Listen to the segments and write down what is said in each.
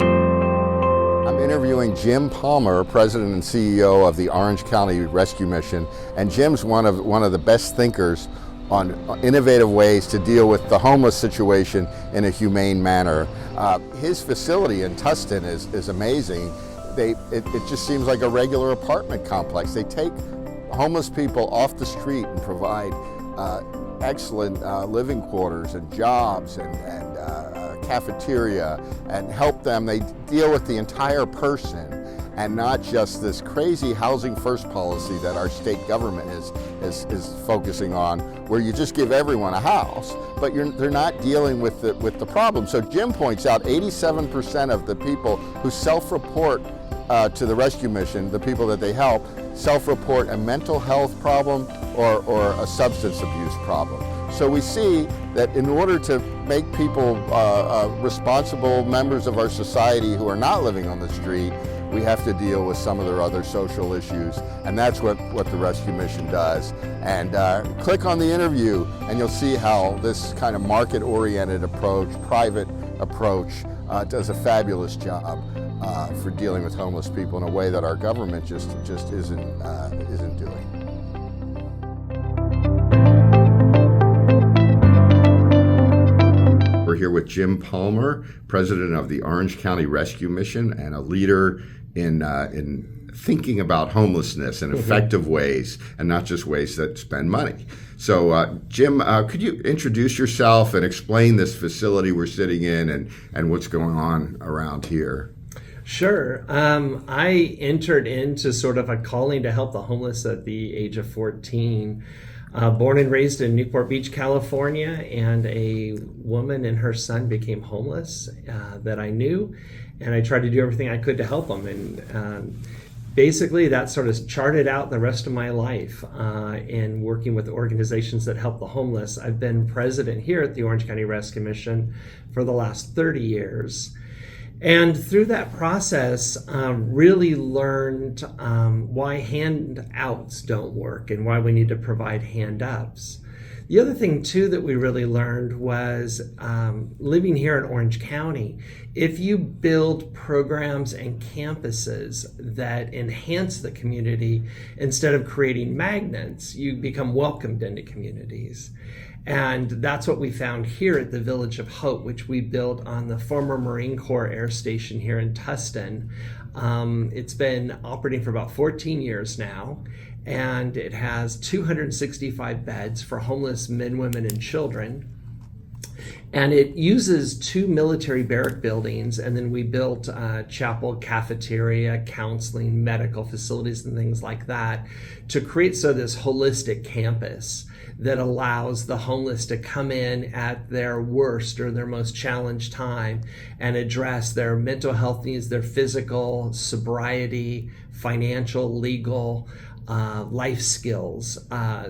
I'm interviewing Jim Palmer, President and CEO of the Orange County Rescue Mission, and Jim's one of the best thinkers on innovative ways to deal with the homeless situation in a humane manner. His facility in Tustin is amazing. It just seems like a regular apartment complex. They take homeless people off the street and provide excellent living quarters and jobs and cafeteria and help them. They deal with the entire person and not just this crazy housing first policy that our state government is focusing on, where you just give everyone a house, but they're not dealing with the problem. So Jim points out 87% of the people who self-report to the rescue mission, the people that they help, self-report a mental health problem or a substance abuse problem. So we see that in order to make people responsible members of our society who are not living on the street, we have to deal with some of their other social issues, and that's what the rescue mission does. And click on the interview and you'll see how this kind of market-oriented approach, private approach, does a fabulous job for dealing with homeless people in a way that our government just isn't doing. We're here with Jim Palmer, president of the Orange County Rescue Mission and a leader in thinking about homelessness in effective ways and not just ways that spend money. So Jim, could you introduce yourself and explain this facility we're sitting in and what's going on around here? Sure. I entered into sort of a calling to help the homeless at the age of 14. Born and raised in Newport Beach, California, and a woman and her son became homeless that I knew, and I tried to do everything I could to help them. And basically that sort of charted out the rest of my life in working with organizations that help the homeless. I've been president here at the Orange County Rescue Mission for the last 30 years. And through that process, really learned why handouts don't work and why we need to provide hand-ups. The other thing, too, that we really learned was living here in Orange County, if you build programs and campuses that enhance the community instead of creating magnets, you become welcomed into communities. And that's what we found here at the Village of Hope, which we built on the former Marine Corps Air Station here in Tustin. It's been operating for about 14 years now, and it has 265 beds for homeless men, women, and children. And it uses 2 military barrack buildings, and then we built chapel, cafeteria, counseling, medical facilities, and things like that to create this holistic campus that allows the homeless to come in at their worst or their most challenged time and address their mental health needs, their physical, sobriety, financial, legal, life skills.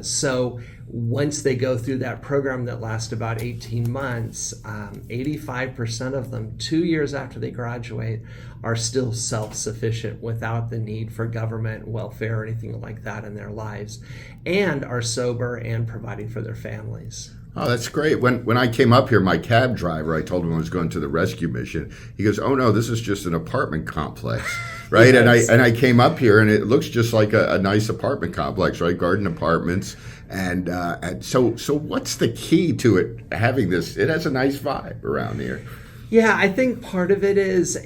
So once they go through that program that lasts about 18 months, 85% of them, 2 years after they graduate, are still self-sufficient without the need for government welfare or anything like that in their lives, and are sober and providing for their families. Oh, that's great. When I came up here, my cab driver, I told him I was going to the rescue mission. He goes, "Oh no, this is just an apartment complex." Right? Yes. And I came up here and it looks just like a nice apartment complex, right? Garden apartments. And so what's the key to it having this? It has a nice vibe around here. Yeah, I think part of it is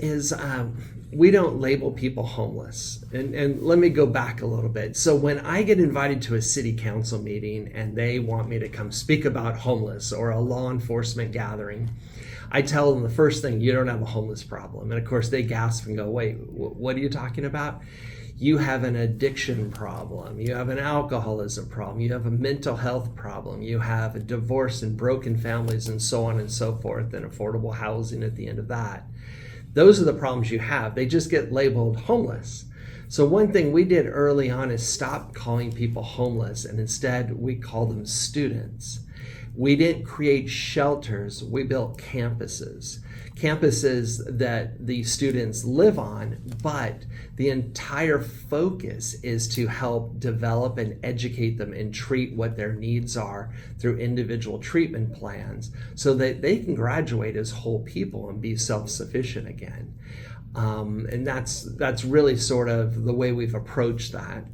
we don't label people homeless. And let me go back a little bit. So when I get invited to a city council meeting and they want me to come speak about homeless or a law enforcement gathering, I tell them the first thing, you don't have a homeless problem. And of course they gasp and go, wait, what are you talking about? You have an addiction problem. You have an alcoholism problem. You have a mental health problem. You have a divorce and broken families and so on and so forth, and affordable housing at the end of that. Those are the problems you have. They just get labeled homeless. So one thing we did early on is stop calling people homeless, and instead we call them students. We didn't create shelters, we built campuses. Campuses that the students live on, but the entire focus is to help develop and educate them and treat what their needs are through individual treatment plans so that they can graduate as whole people and be self-sufficient again. And that's really sort of the way we've approached that.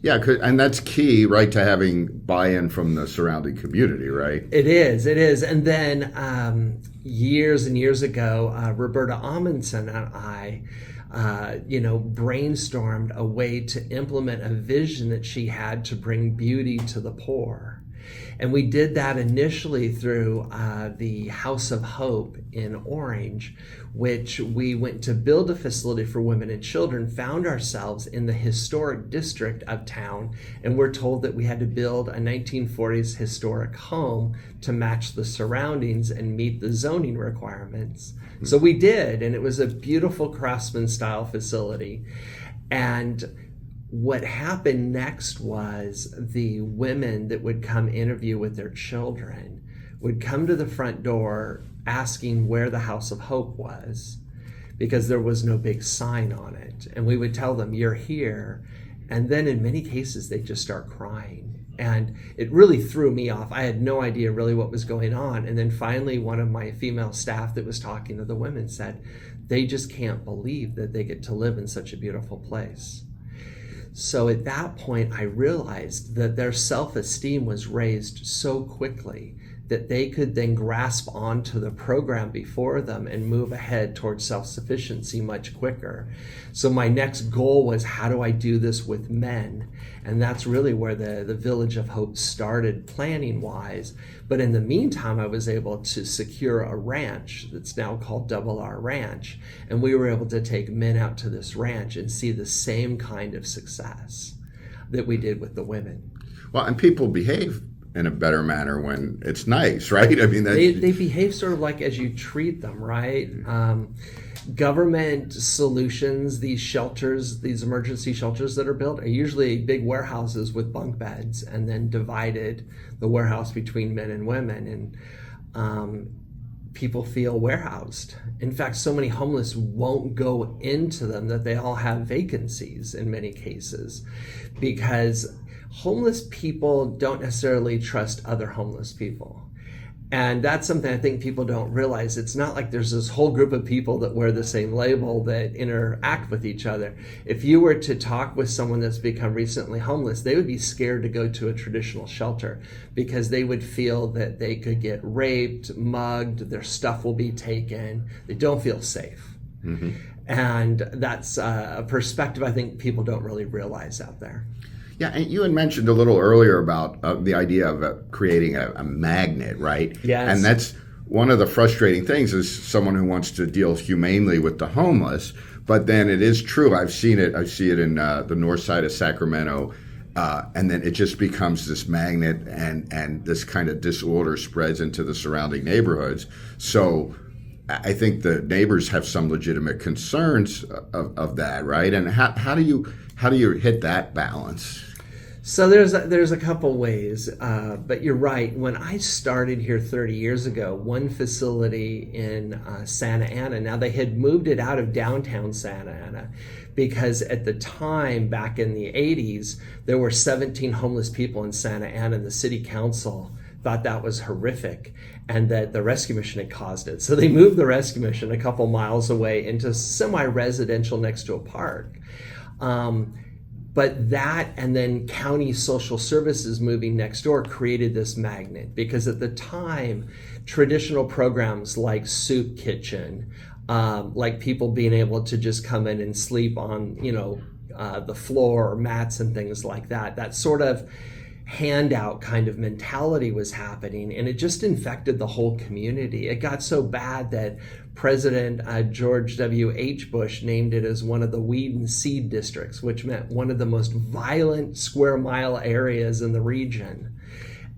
Yeah, and that's key, right, to having buy-in from the surrounding community, right? It is. And then years and years ago, Roberta Amundsen and I, brainstormed a way to implement a vision that she had to bring beauty to the poor. And we did that initially through the House of Hope in Orange, which we went to build a facility for women and children, found ourselves in the historic district of town, and we're told that we had to build a 1940s historic home to match the surroundings and meet the zoning requirements. So we did, and it was a beautiful craftsman style facility. And what happened next was the women that would come interview with their children would come to the front door asking where the House of Hope was, because there was no big sign on it. And we would tell them, "You're here." And then in many cases, they'd just start crying. And it really threw me off. I had no idea really what was going on. And then finally, one of my female staff that was talking to the women said, they just can't believe that they get to live in such a beautiful place. So at that point, I realized that their self-esteem was raised so quickly that they could then grasp onto the program before them and move ahead towards self-sufficiency much quicker. So my next goal was, how do I do this with men? And that's really where the Village of Hope started planning-wise. But in the meantime, I was able to secure a ranch that's now called Double R Ranch. And we were able to take men out to this ranch and see the same kind of success that we did with the women. Well, and people behave in a better manner when it's nice, right? I mean, they behave sort of like as you treat them, right? Government solutions, these shelters, these emergency shelters that are built are usually big warehouses with bunk beds, and then divided the warehouse between men and women, and people feel warehoused. In fact, so many homeless won't go into them that they all have vacancies in many cases, because homeless people don't necessarily trust other homeless people. And that's something I think people don't realize. It's not like there's this whole group of people that wear the same label that interact with each other. If you were to talk with someone that's become recently homeless, they would be scared to go to a traditional shelter because they would feel that they could get raped, mugged, their stuff will be taken. They don't feel safe. Mm-hmm. And that's a perspective I think people don't really realize out there. Yeah, and you had mentioned a little earlier about the idea of creating a magnet, right? Yes. And that's one of the frustrating things is someone who wants to deal humanely with the homeless. But then it is true. I see it in the north side of Sacramento. And then it just becomes this magnet, and this kind of disorder spreads into the surrounding neighborhoods. So I think the neighbors have some legitimate concerns of that, right? And how do you hit that balance? So there's a couple ways, but you're right. When I started here 30 years ago, one facility in Santa Ana, now they had moved it out of downtown Santa Ana because at the time, back in the 80s, there were 17 homeless people in Santa Ana, and the city council thought that was horrific and that the rescue mission had caused it. So they moved the rescue mission a couple miles away into semi-residential next to a park. But that and then county social services moving next door created this magnet, because at the time, traditional programs like soup kitchen, like people being able to just come in and sleep on, the floor or mats and things like that, that sort of handout kind of mentality was happening, and it just infected the whole community. It got so bad that President George W.H. Bush named it as one of the weed and seed districts, which meant one of the most violent square mile areas in the region.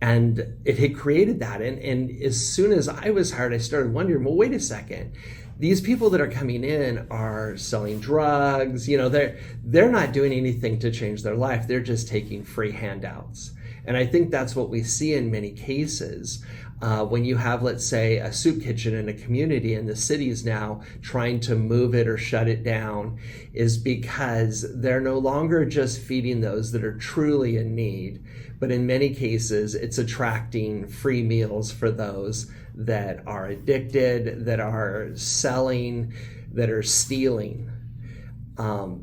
And it had created that. And as soon as I was hired, I started wondering, well, wait a second. These people that are coming in are selling drugs. They're not doing anything to change their life. They're just taking free handouts. And I think that's what we see in many cases. When you have, let's say, a soup kitchen in a community and the city's now trying to move it or shut it down, is because they're no longer just feeding those that are truly in need, but in many cases it's attracting free meals for those that are addicted, that are selling, that are stealing.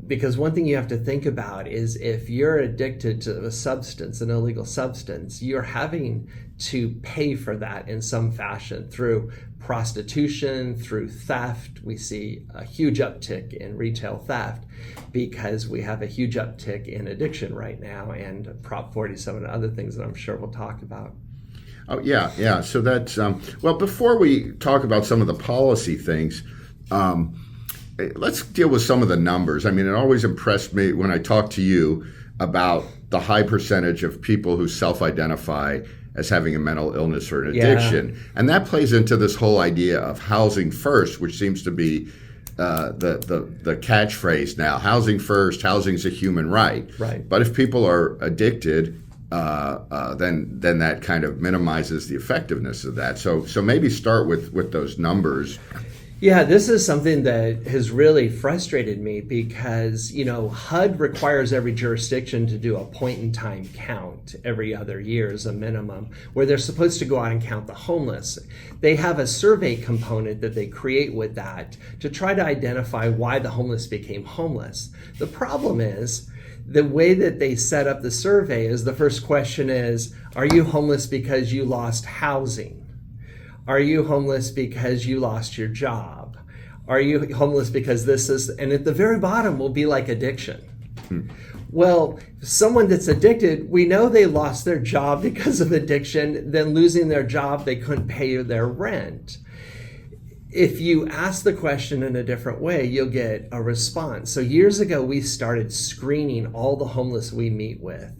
Because one thing you have to think about is if you're addicted to a substance, an illegal substance, you're having to pay for that in some fashion through prostitution, through theft. We see a huge uptick in retail theft because we have a huge uptick in addiction right now, and Prop 47 and other things that I'm sure we'll talk about. Oh, yeah. So that's, well, before we talk about some of the policy things, let's deal with some of the numbers. I mean, it always impressed me when I talked to you about the high percentage of people who self-identify as having a mental illness or an addiction. Yeah. And that plays into this whole idea of housing first, which seems to be the catchphrase now. Housing first, housing's a human right. Right. But if people are addicted, then that kind of minimizes the effectiveness of that. So maybe start with those numbers. Yeah, this is something that has really frustrated me because, HUD requires every jurisdiction to do a point-in-time count every other year as a minimum, where they're supposed to go out and count the homeless. They have a survey component that they create with that to try to identify why the homeless became homeless. The problem is, the way that they set up the survey is the first question is, are you homeless because you lost housing? Are you homeless because you lost your job? Are you homeless because this is, and at the very bottom will be like addiction. Well, someone that's addicted, we know they lost their job because of addiction, then losing their job, they couldn't pay their rent. If you ask the question in a different way, you'll get a response. So years ago, we started screening all the homeless we meet with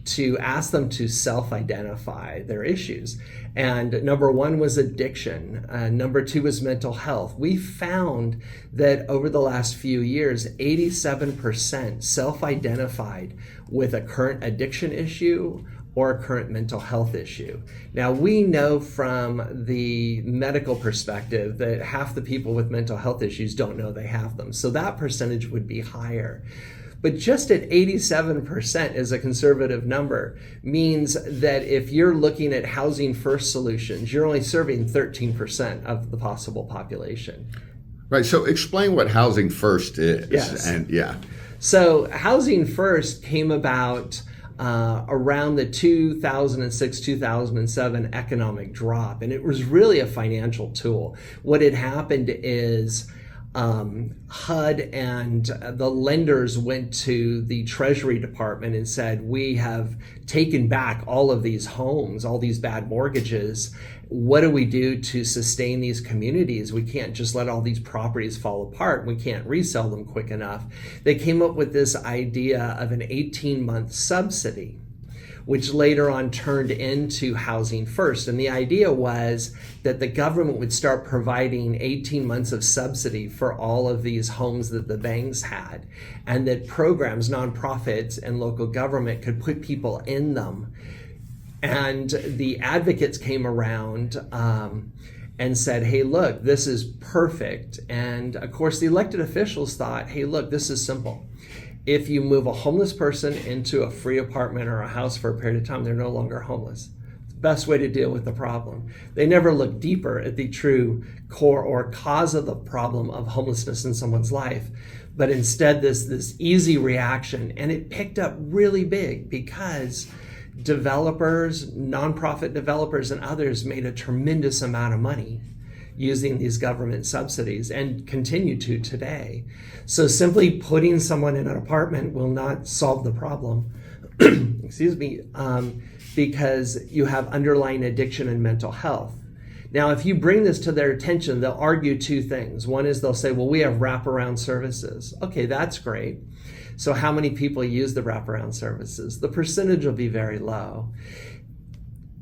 to ask them to self-identify their issues. And number one was addiction. Number two was mental health. We found that over the last few years, 87% self-identified with a current addiction issue or a current mental health issue. Now, we know from the medical perspective that half the people with mental health issues don't know they have them. So that percentage would be higher. But just at 87% as a conservative number means that if you're looking at housing first solutions, you're only serving 13% of the possible population. Right. So explain what housing first is. Yes. And yeah. So housing first came about around the 2006-2007 economic drop, and it was really a financial tool. What had happened is HUD and the lenders went to the Treasury Department and said, we have taken back all of these homes, all these bad mortgages. What do we do to sustain these communities? We can't just let all these properties fall apart. We can't resell them quick enough. They came up with this idea of an 18-month subsidy, which later on turned into Housing First. And the idea was that the government would start providing 18 months of subsidy for all of these homes that the banks had, and that programs, nonprofits, and local government could put people in them. And the advocates came around and said, hey, look, this is perfect. And of course, the elected officials thought, hey, look, this is simple. If you move a homeless person into a free apartment or a house for a period of time, they're no longer homeless. It's the best way to deal with the problem. They never look deeper at the true core or cause of the problem of homelessness in someone's life, but instead this easy reaction. And it picked up really big because developers, nonprofit developers, and others made a tremendous amount of money using these government subsidies and continue to today. So simply putting someone in an apartment will not solve the problem, because you have underlying addiction and mental health. Now, if you bring this to their attention, they'll argue two things. One is they'll say, well, we have wraparound services. Okay, that's great. So how many people use the wraparound services? The percentage will be very low.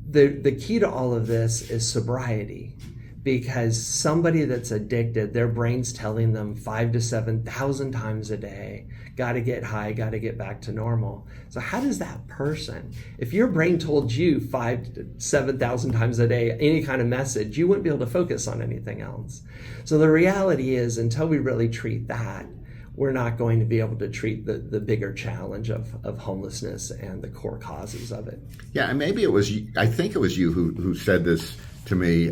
The key to all of this is sobriety. because somebody that's addicted, their brain's telling them 5,000 to 7,000 times a day, got to get high, got to get back to normal. So how does that person, if your brain told you 5,000 to 7,000 times a day, any kind of message, you wouldn't be able to focus on anything else. So the reality is, until we really treat that, we're not going to be able to treat the bigger challenge of homelessness and the core causes of it. Yeah, and maybe it was, I think it was you who said this to me,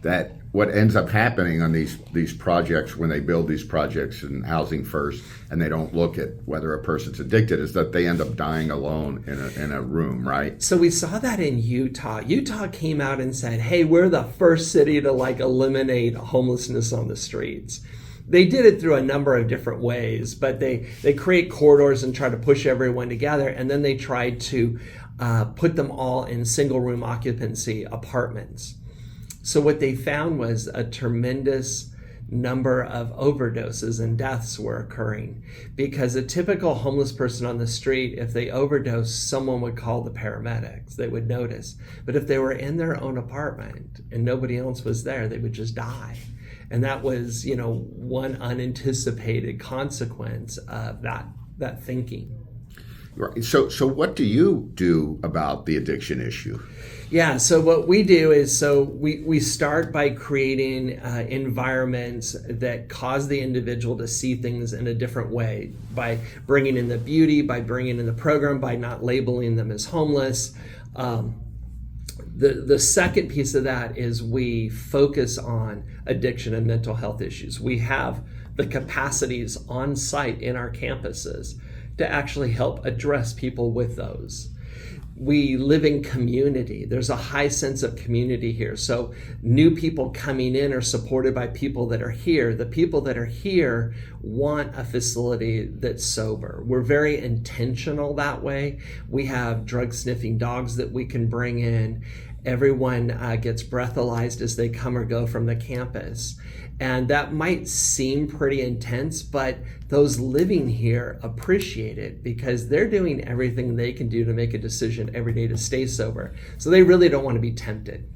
that what ends up happening on these projects, when they build these projects in Housing First and they don't look at whether a person's addicted, is that they end up dying alone in a room, right? So we saw that in Utah. Utah came out and said, hey, we're the first city to eliminate homelessness on the streets. They did it through a number of different ways, but they create corridors and try to push everyone together, and then they tried to put them all in single room occupancy apartments. So what they found was a tremendous number of overdoses and deaths were occurring, because a typical homeless person on the street, if they overdose, someone would call the paramedics. They would notice. But if they were in their own apartment and nobody else was there, they would just die. And that was, one unanticipated consequence of that thinking. Right. So what do you do about the addiction issue? Yeah, so what we do is, we start by creating environments that cause the individual to see things in a different way, by bringing in the beauty, by bringing in the program, by not labeling them as homeless. The second piece of that is we focus on addiction and mental health issues. We have the capacities on site in our campuses to actually help address people with those. We live in community. There's a high sense of community here. So new people coming in are supported by people that are here. The people that are here want a facility that's sober. We're very intentional that way. We have drug sniffing dogs that we can bring in. Everyone gets breathalyzed as they come or go from the campus. And that might seem pretty intense, but those living here appreciate it because they're doing everything they can do to make a decision every day to stay sober. So they really don't want to be tempted.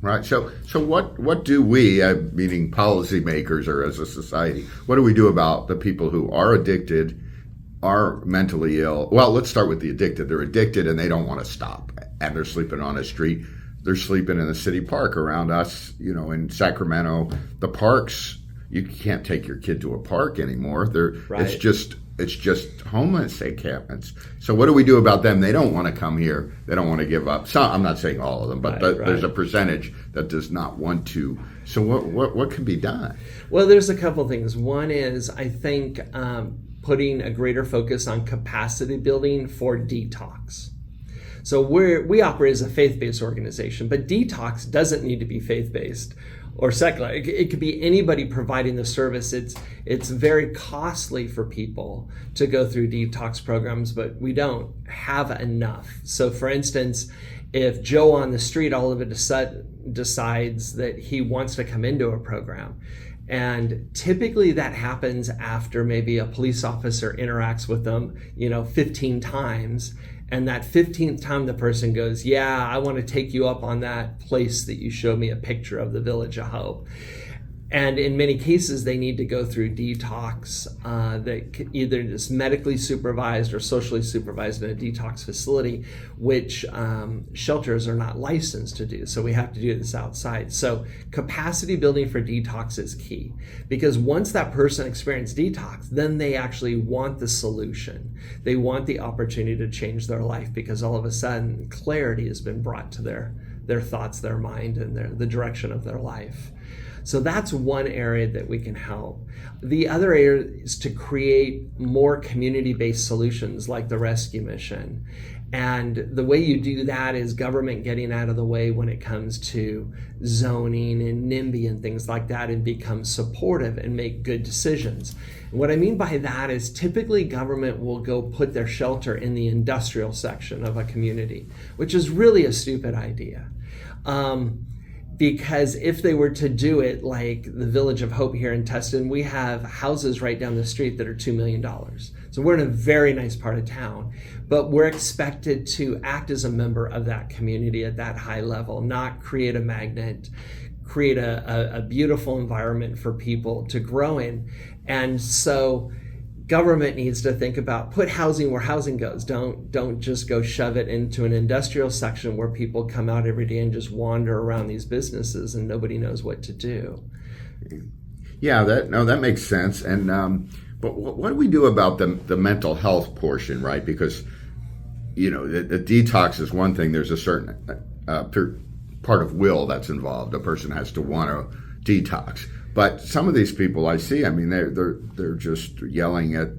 Right. So what do we, meaning policymakers or as a society, what do we do about the people who are addicted, are mentally ill? Well, let's start with the addicted. They're addicted and they don't want to stop, and they're sleeping on a street. They're sleeping in the city park around us, in Sacramento. The parks, you can't take your kid to a park anymore. Right. It's just homeless encampments. So what do we do about them? They don't want to come here. They don't want to give up. Some, I'm not saying all of them, but there's a percentage that does not want to. So what can be done? Well, there's a couple things. One is, I think, putting a greater focus on capacity building for detox. So we operate as a faith-based organization, but detox doesn't need to be faith-based or secular. It could be anybody providing the service. It's very costly for people to go through detox programs, but we don't have enough. So for instance, if Joe on the street all of a sudden decides that he wants to come into a program, and typically that happens after maybe a police officer interacts with them, 15 times. And that 15th time the person goes, yeah, I want to take you up on that place that you showed me a picture of, the Village of Hope. And in many cases, they need to go through detox that either is medically supervised or socially supervised in a detox facility, which shelters are not licensed to do. So we have to do this outside. So capacity building for detox is key, because once that person experiences detox, then they actually want the solution. They want the opportunity to change their life, because all of a sudden clarity has been brought to their thoughts, their mind, and the direction of their life. So that's one area that we can help. The other area is to create more community-based solutions like the Rescue Mission. And the way you do that is government getting out of the way when it comes to zoning and NIMBY and things like that, and become supportive and make good decisions. And what I mean by that is typically government will go put their shelter in the industrial section of a community, which is really a stupid idea. Because if they were to do it like the Village of Hope here in Tustin, we have houses right down the street that are $2 million. So we're in a very nice part of town, but we're expected to act as a member of that community at that high level, not create a magnet, create a beautiful environment for people to grow in. And so government needs to think about, put housing where housing goes. Don't just go shove it into an industrial section where people come out every day and just wander around these businesses and nobody knows what to do. Yeah, that makes sense. And but what do we do about the mental health portion, right? Because the detox is one thing. There's a certain part of will that's involved. A person has to want to detox. But some of these people I see, I mean, they're just yelling at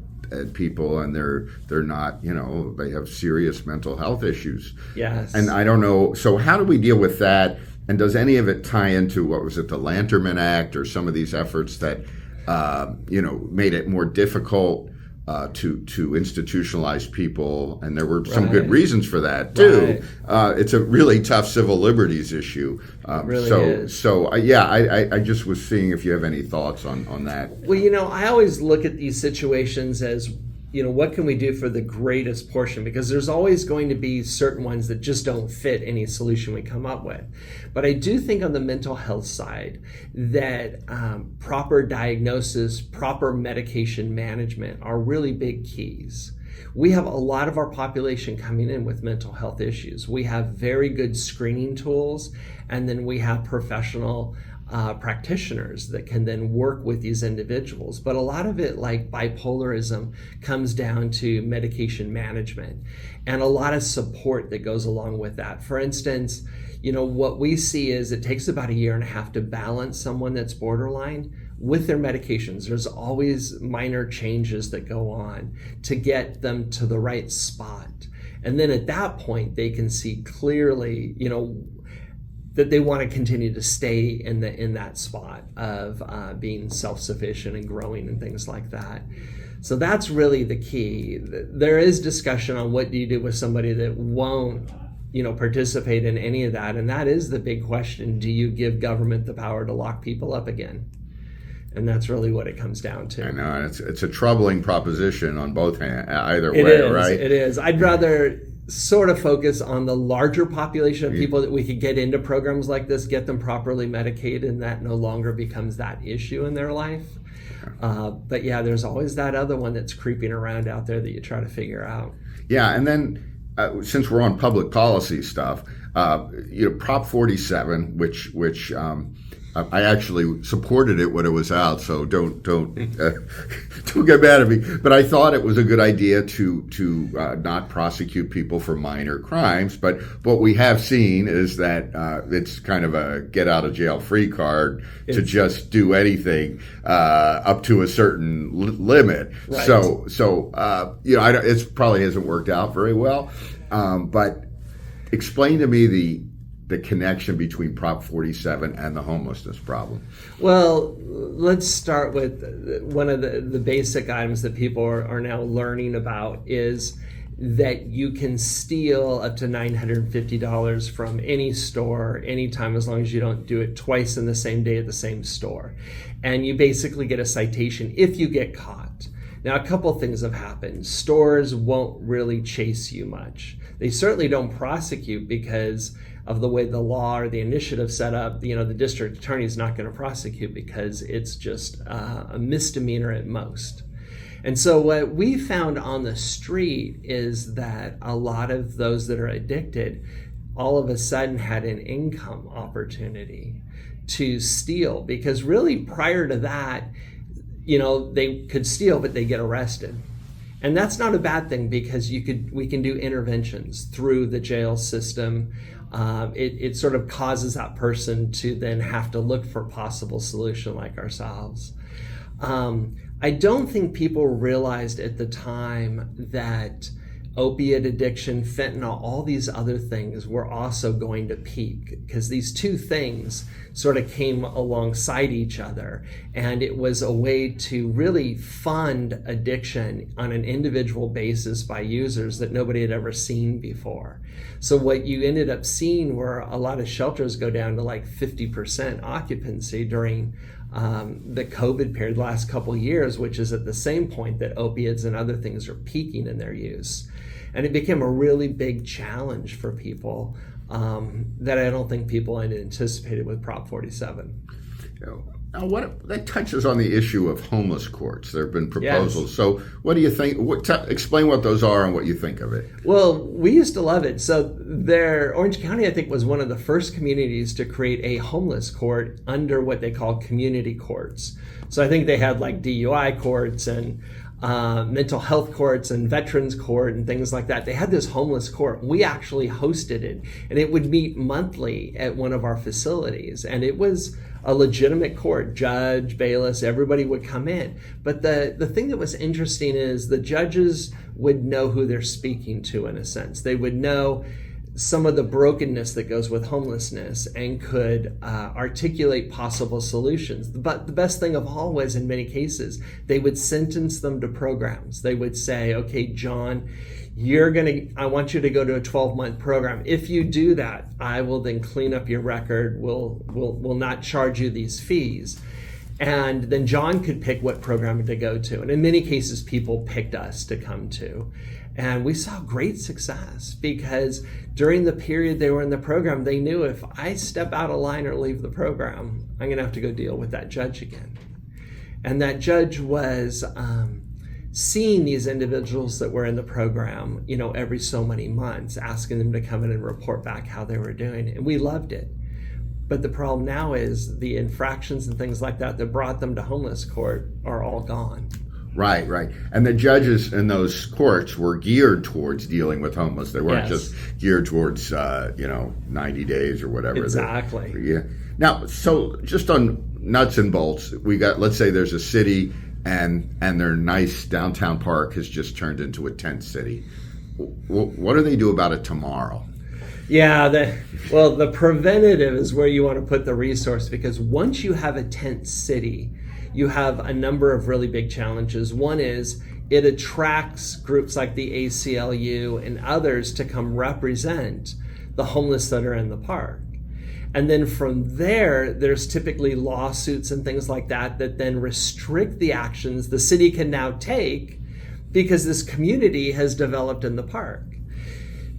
people, and they're not, they have serious mental health issues. Yes. And I don't know. So how do we deal with that? And does any of it tie into, what was it, the Lanterman Act, or some of these efforts that made it more difficult to institutionalize people? And there were some good reasons for that too. Right. It's a really tough civil liberties issue. It really is. So I just was seeing if you have any thoughts on that. Well, I always look at these situations as, what can we do for the greatest portion? Because there's always going to be certain ones that just don't fit any solution we come up with. But I do think on the mental health side that proper diagnosis, proper medication management are really big keys. We have a lot of our population coming in with mental health issues. We have very good screening tools, and then we have professional practitioners that can then work with these individuals. But a lot of it, like bipolarism, comes down to medication management and a lot of support that goes along with that. For instance, what we see is it takes about 1.5 years to balance someone that's borderline with their medications. There's always minor changes that go on to get them to the right spot. And then at that point, they can see clearly, that they want to continue to stay in that spot of being self-sufficient and growing and things like that. So that's really the key. There is discussion on what do you do with somebody that won't, participate in any of that, and that is the big question. Do you give government the power to lock people up again? And that's really what it comes down to. I know it's a troubling proposition on both hands, either way, right? It is. I'd rather sort of focus on the larger population of people that we could get into programs like this, get them properly medicated, and that no longer becomes that issue in their life. But yeah, there's always that other one that's creeping around out there that you try to figure out. Yeah, and then since we're on public policy stuff, Prop 47, which I actually supported it when it was out, so don't get mad at me. But I thought it was a good idea to not prosecute people for minor crimes. But what we have seen is that it's kind of a get out of jail free card to just do anything up to a certain limit. Right. So it probably hasn't worked out very well. But explain to me the connection between Prop 47 and the homelessness problem. Well, let's start with one of the basic items that people are now learning about is that you can steal up to $950 from any store anytime, as long as you don't do it twice in the same day at the same store. And you basically get a citation if you get caught. Now, a couple things have happened. Stores won't really chase you much. They certainly don't prosecute because of the way the law or the initiative set up. The district attorney is not going to prosecute because it's just a misdemeanor at most. And so what we found on the street is that a lot of those that are addicted all of a sudden had an income opportunity to steal, because really prior to that, they could steal, but they get arrested. And that's not a bad thing, because we can do interventions through the jail system. It sort of causes that person to then have to look for a possible solution like ourselves. I don't think people realized at the time that opiate addiction, fentanyl, all these other things were also going to peak, because these two things sort of came alongside each other. And it was a way to really fund addiction on an individual basis by users that nobody had ever seen before. So what you ended up seeing were a lot of shelters go down to like 50% occupancy during the COVID period, the last couple of years, which is at the same point that opiates and other things are peaking in their use. And it became a really big challenge for people that I don't think people had anticipated with Prop 47. Now, that touches on the issue of homeless courts. There have been proposals. Yes. So, what do you think? Explain what those are and what you think of it. Well, we used to love it. So, Orange County, I think, was one of the first communities to create a homeless court under what they call community courts. So, I think they had like DUI courts and mental health courts and veterans court and things like that. They had this homeless court. We actually hosted it, and it would meet monthly at one of our facilities, and it was a legitimate court. Judge, bailiffs, everybody would come in. But the thing that was interesting is the judges would know who they're speaking to, in a sense. They would know some of the brokenness that goes with homelessness and could articulate possible solutions. But the best thing of all was, in many cases, they would sentence them to programs. They would say, okay, John, I want you to go to a 12-month program. If you do that, I will then clean up your record. We'll not charge you these fees. And then John could pick what program to go to. And in many cases, people picked us to come to. And we saw great success because during the period they were in the program, they knew if I step out of line or leave the program, I'm going to have to go deal with that judge again. And that judge was seeing these individuals that were in the program, every so many months, asking them to come in and report back how they were doing. And we loved it. But the problem now is the infractions and things like that brought them to homeless court are all gone. Right. And the judges in those courts were geared towards dealing with homeless. They weren't just geared towards, 90 days or whatever. Exactly. Yeah. Now, so just on nuts and bolts, let's say there's a city and their nice downtown park has just turned into a tent city. What do they do about it tomorrow? Yeah, the preventative is where you want to put the resource, because once you have a tent city, you have a number of really big challenges. One is it attracts groups like the ACLU and others to come represent the homeless that are in the park. And then from there's typically lawsuits and things like that then restrict the actions the city can now take because this community has developed in the park.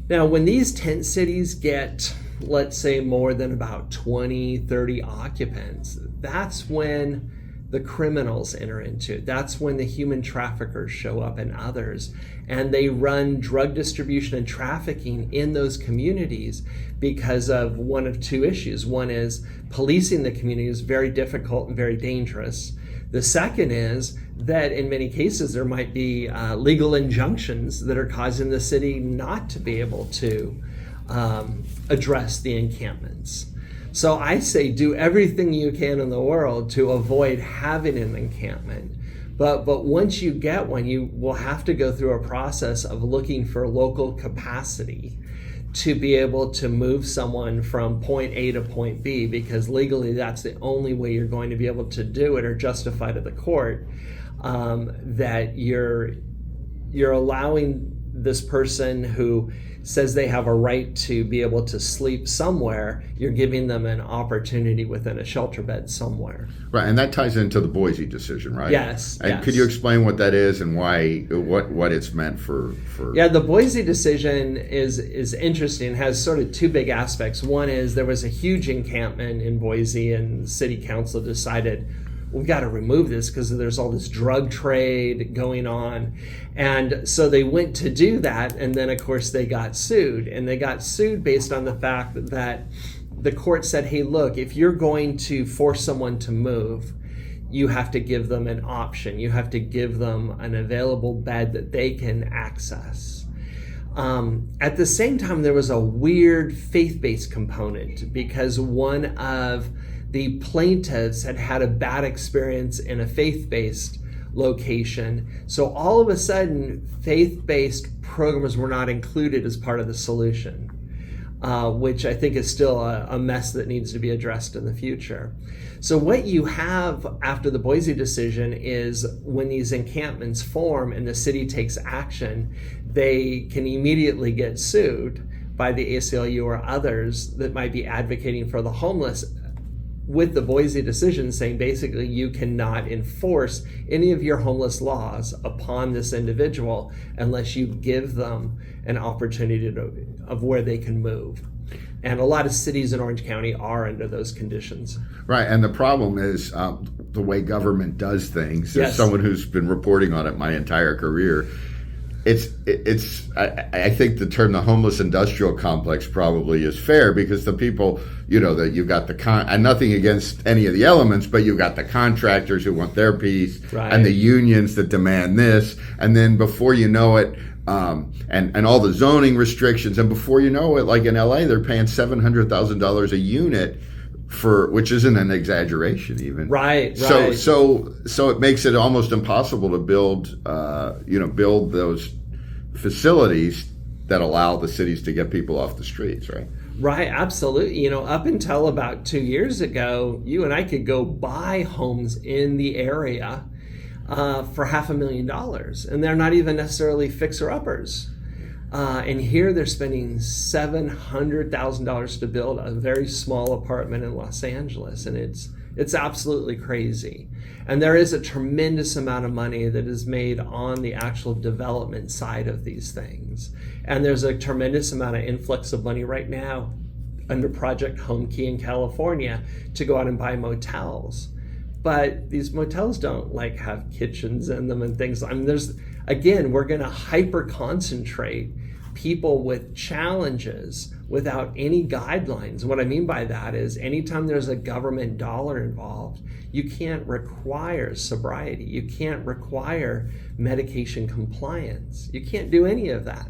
Now, when these tent cities get, let's say, more than about 20, 30 occupants, that's when the criminals enter into it. That's when the human traffickers show up and others, and they run drug distribution and trafficking in those communities because of one of two issues. One is policing the community is very difficult and very dangerous. The second is that in many cases there might be legal injunctions that are causing the city not to be able to address the encampments. So I say do everything you can in the world to avoid having an encampment. But once you get one, you will have to go through a process of looking for local capacity to be able to move someone from point A to point B, because legally that's the only way you're going to be able to do it or justify to the court that you're allowing this person who says they have a right to be able to sleep somewhere, you're giving them an opportunity within a shelter bed somewhere. Right, and that ties into the Boise decision, right? Yes. And could you explain what that is and what it's meant for? Yeah, the Boise decision is interesting. It has sort of two big aspects. One is there was a huge encampment in Boise, and the city council decided we've got to remove this because there's all this drug trade going on. And so they went to do that, and then of course they got sued. And they got sued based on the fact that the court said, hey, look, if you're going to force someone to move, you have to give them an option. You have to give them an available bed that they can access. At the same time, there was a weird faith-based component because one of the plaintiffs had a bad experience in a faith-based location. So all of a sudden, faith-based programs were not included as part of the solution, which I think is still a mess that needs to be addressed in the future. So what you have after the Boise decision is when these encampments form and the city takes action, they can immediately get sued by the ACLU or others that might be advocating for the homeless, with the Boise decision saying basically you cannot enforce any of your homeless laws upon this individual unless you give them an opportunity of where they can move. And a lot of cities in Orange County are under those conditions. Right, and the problem is the way government does things. Yes. As someone who's been reporting on it my entire career, I think the term the homeless industrial complex probably is fair, because the people, that you got and nothing against any of the elements, but you got the contractors who want their piece, right, and the unions that demand this, and then before you know it, and all the zoning restrictions, and before you know it, like in LA, they're paying $700,000 a unit which isn't an exaggeration even. Right. So it makes it almost impossible to build those facilities that allow the cities to get people off the streets, right? Right, absolutely. Up until about 2 years ago, you and I could go buy homes in the area for $500,000, and they're not even necessarily fixer-uppers. And here they're spending $700,000 to build a very small apartment in Los Angeles, and it's absolutely crazy. And there is a tremendous amount of money that is made on the actual development side of these things. And there's a tremendous amount of influx of money right now under Project Home Key in California to go out and buy motels. But these motels don't have kitchens in them and things. We're going to hyper concentrate people with challenges without any guidelines. What I mean by that is anytime there's a government dollar involved, you can't require sobriety. You can't require medication compliance. You can't do any of that.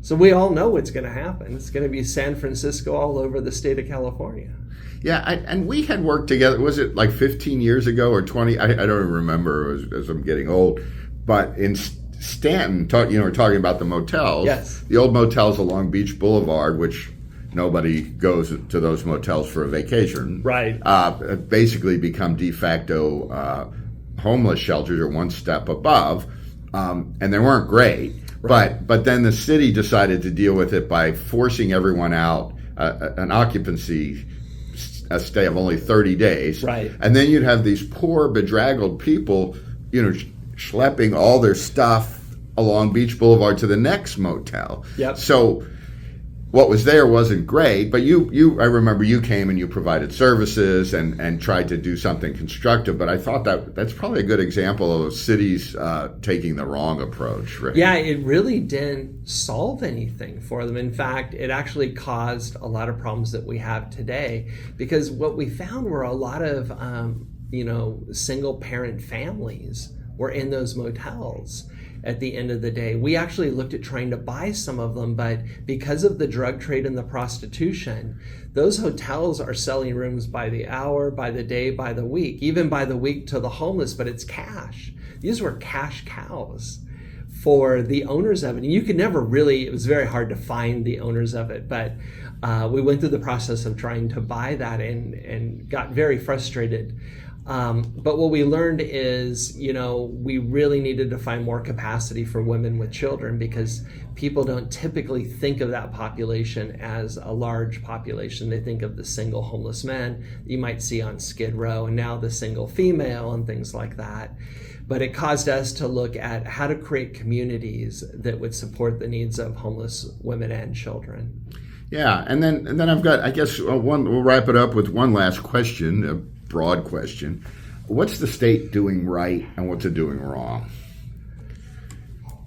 So we all know what's going to happen. It's going to be San Francisco all over the state of California. Yeah, and we had worked together. Was it like 15 years ago or 20? I don't even remember as I'm getting old. But in Stanton, we're talking about the motels. Yes. The old motels along Beach Boulevard, which nobody goes to those motels for a vacation. Right. Basically become de facto homeless shelters, or one step above, and they weren't great. Right. But then the city decided to deal with it by forcing everyone out, an occupancy a stay of only 30 days. Right. And then you'd have these poor, bedraggled people, schlepping all their stuff along Beach Boulevard to the next motel. Yep. So what was there wasn't great, but I remember you came and you provided services and tried to do something constructive, but I thought that's probably a good example of cities taking the wrong approach, right? Yeah, it really didn't solve anything for them. In fact, it actually caused a lot of problems that we have today, because what we found were a lot of single parent families were in those motels. At the end of the day, we actually looked at trying to buy some of them, but because of the drug trade and the prostitution, those hotels are selling rooms by the hour, by the day, by the week, even by the week to the homeless, but it's cash. These were cash cows for the owners of it. And you could never really, it was very hard to find the owners of it, but we went through the process of trying to buy that and got very frustrated. But what we learned is, we really needed to find more capacity for women with children, because people don't typically think of that population as a large population. They think of the single homeless men you might see on Skid Row, and now the single female and things like that. But it caused us to look at how to create communities that would support the needs of homeless women and children. Yeah, and then I've got, I guess, we'll wrap it up with one last question. Broad question. What's the state doing right and what's it doing wrong?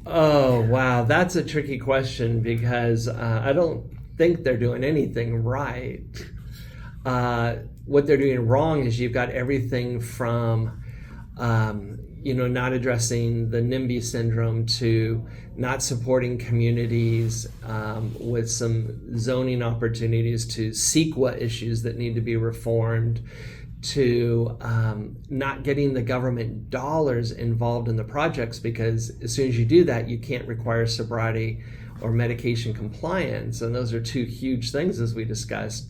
Oh, wow. That's a tricky question, because I don't think they're doing anything right. What they're doing wrong is you've got everything from, not addressing the NIMBY syndrome to not supporting communities with some zoning opportunities, to CEQA issues that need to be reformed, to not getting the government dollars involved in the projects, because as soon as you do that, you can't require sobriety or medication compliance. And those are two huge things, as we discussed.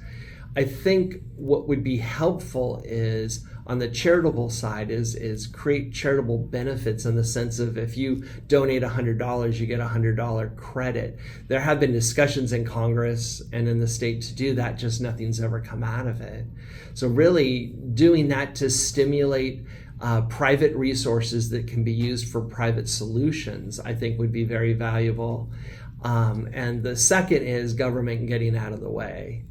I think what would be helpful is, on the charitable side, is create charitable benefits, in the sense of, if you donate $100, you get a $100 credit. There have been discussions in Congress and in the state to do that, just nothing's ever come out of it. So really doing that to stimulate private resources that can be used for private solutions, I think would be very valuable. And the second is government getting out of the way.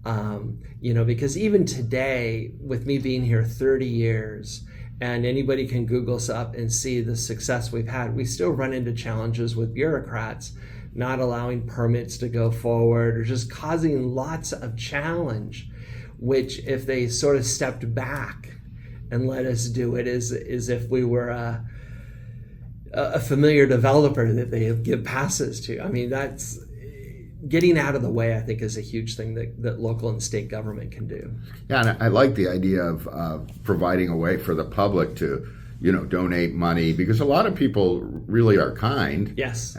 Because even today, with me being here 30 years, and anybody can Google us up and see the success we've had, we still run into challenges with bureaucrats not allowing permits to go forward or just causing lots of challenge, which if they sort of stepped back and let us do it as if we were a familiar developer that they give passes to. I mean, that's getting out of the way, I think, is a huge thing that local and state government can do. Yeah, and I like the idea of providing a way for the public to, donate money, because a lot of people really are kind. Yes.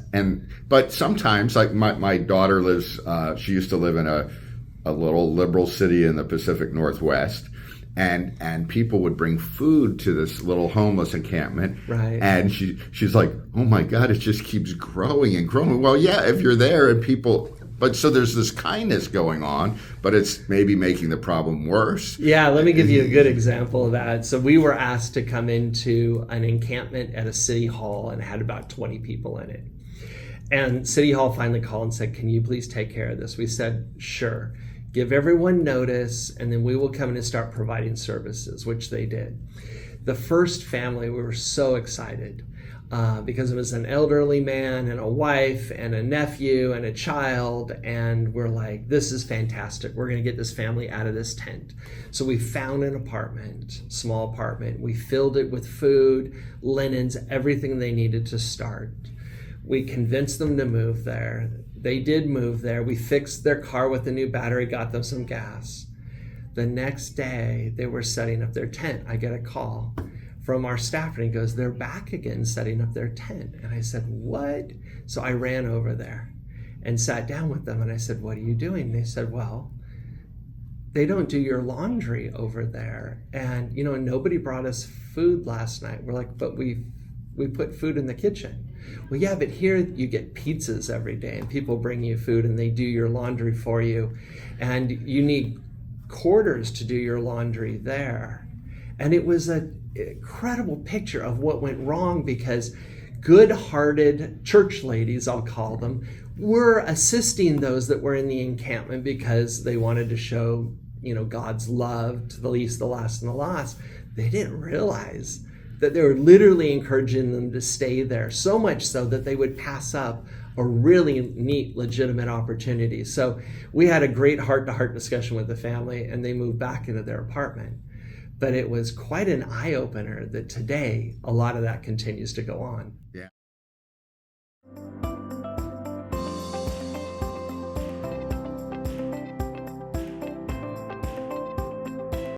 But sometimes, like my daughter lives, she used to live in a little liberal city in the Pacific Northwest. And people would bring food to this little homeless encampment. Right. And she's like, oh my God, it just keeps growing and growing. Well, yeah, if you're there and people, but so there's this kindness going on, but it's maybe making the problem worse. Yeah, let me give you a good example of that. So we were asked to come into an encampment at a city hall, and it had about 20 people in it. And City Hall finally called and said, can you please take care of this? We said, sure. Give everyone notice, and then we will come in and start providing services, which they did. The first family, we were so excited because it was an elderly man and a wife and a nephew and a child, and we're like, this is fantastic. We're going to get this family out of this tent. So we found an apartment, small apartment. We filled it with food, linens, everything they needed to start. We convinced them to move there. They did move there. We fixed their car with a new battery, got them some gas. The next day, they were setting up their tent. I get a call from our staff, and he goes, they're back again setting up their tent. And I said, what? So I ran over there and sat down with them, and I said, what are you doing? And they said, well, they don't do your laundry over there. And, nobody brought us food last night. We're like, but we put food in the kitchen. Well, yeah, but here you get pizzas every day, and people bring you food and they do your laundry for you, and you need quarters to do your laundry there. And it was an incredible picture of what went wrong, because good-hearted church ladies, I'll call them, were assisting those that were in the encampment because they wanted to show, God's love to the least, the last, and the lost. They didn't realize that they were literally encouraging them to stay there, so much so that they would pass up a really neat, legitimate opportunity. So we had a great heart-to-heart discussion with the family, and they moved back into their apartment. But it was quite an eye-opener that today, a lot of that continues to go on. Yeah.